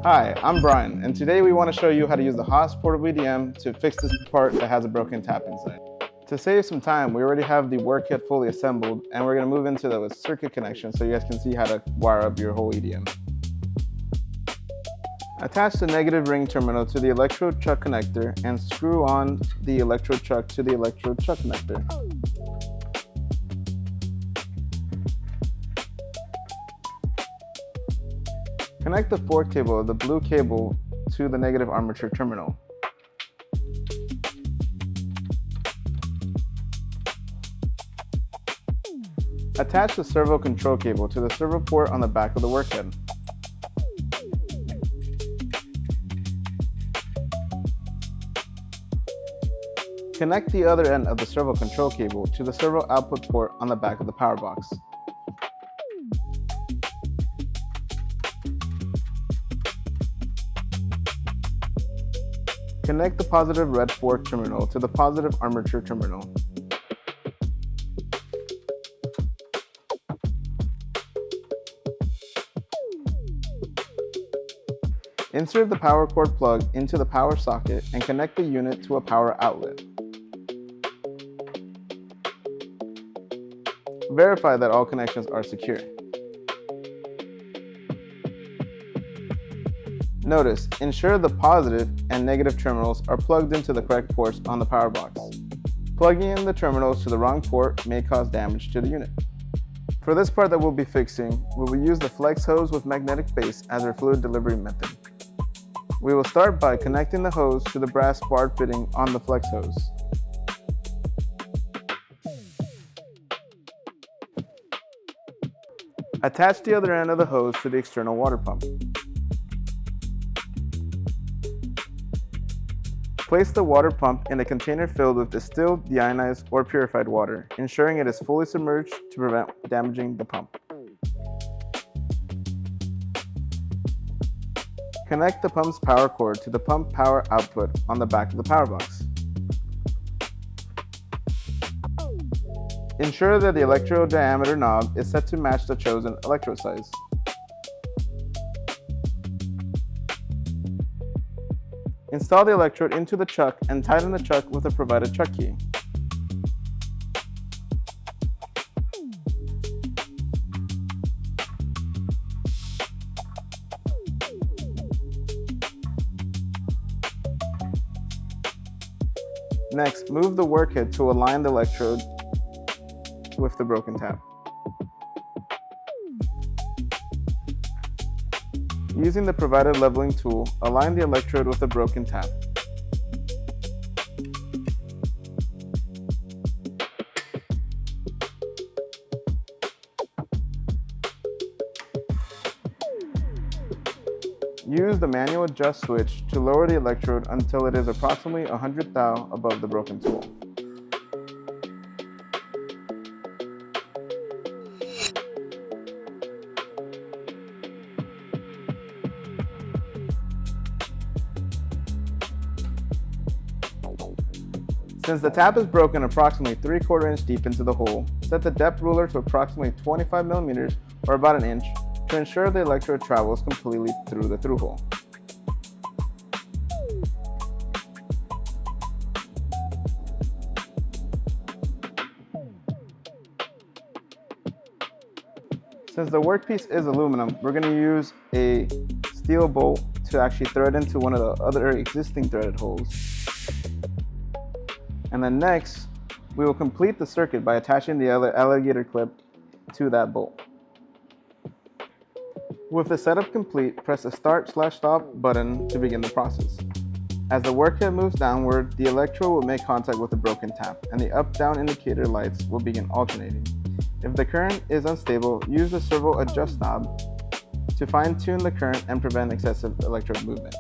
Hi, I'm Brian, and today we want to show you how to use the Haas Portable EDM to fix this part that has a broken tap inside. To save some time, we already have the work kit fully assembled, and we're going to move into the circuit connection so you guys can see how to wire up your whole EDM. Attach the negative ring terminal to the Electrode chuck connector and screw on the Electrode chuck to the Electrode chuck connector. Connect the fork cable of the blue cable to the negative armature terminal. Attach the servo control cable to the servo port on the back of the workhead. Connect the other end of the servo control cable to the servo output port on the back of the power box. Connect the positive red fork terminal to the positive armature terminal. Insert the power cord plug into the power socket and connect the unit to a power outlet. Verify that all connections are secure. Notice, ensure the positive and negative terminals are plugged into the correct ports on the power box. Plugging in the terminals to the wrong port may cause damage to the unit. For this part that we'll be fixing, we will use the flex hose with magnetic base as our fluid delivery method. We will start by connecting the hose to the brass barred fitting on the flex hose. Attach the other end of the hose to the external water pump. Place the water pump in a container filled with distilled, deionized, or purified water, ensuring it is fully submerged to prevent damaging the pump. Connect the pump's power cord to the pump power output on the back of the power box. Ensure that the electrode diameter knob is set to match the chosen electrode size. Install the electrode into the chuck and tighten the chuck with the provided chuck key. Next, move the workhead to align the electrode with the broken tap. Using the provided leveling tool, align the electrode with the broken tap. Use the manual adjust switch to lower the electrode until it is approximately 100 thou above the broken tool. Since the tap is broken approximately 3/4 inch deep into the hole, set the depth ruler to approximately 25 millimeters or about an inch to ensure the electrode travels completely through the through hole. Since the workpiece is aluminum, we're going to use a steel bolt to actually thread into one of the other existing threaded holes. And then next, we will complete the circuit by attaching the alligator clip to that bolt. With the setup complete, press the start/stop button to begin the process. As the workhead moves downward, the electrode will make contact with the broken tap, and the up-down indicator lights will begin alternating. If the current is unstable, use the servo adjust knob to fine-tune the current and prevent excessive electrode movement.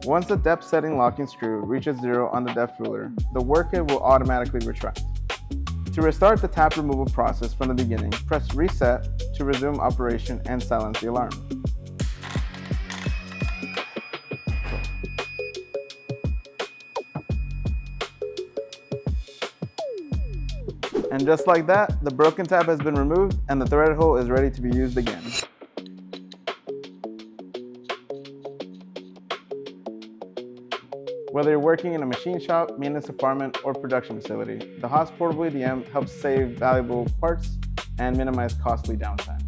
Once the depth setting locking screw reaches 0 on the depth ruler, the work kit will automatically retract. To restart the tap removal process from the beginning, press reset to resume operation and silence the alarm. And just like that, the broken tab has been removed and the threaded hole is ready to be used again. Whether you're working in a machine shop, maintenance department, or production facility, the Haas Portable EDM helps save valuable parts and minimize costly downtime.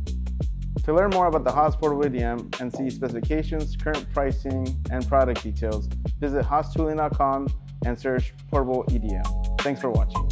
To learn more about the Haas Portable EDM and see specifications, current pricing, and product details, visit haastooling.com and search Portable EDM. Thanks for watching.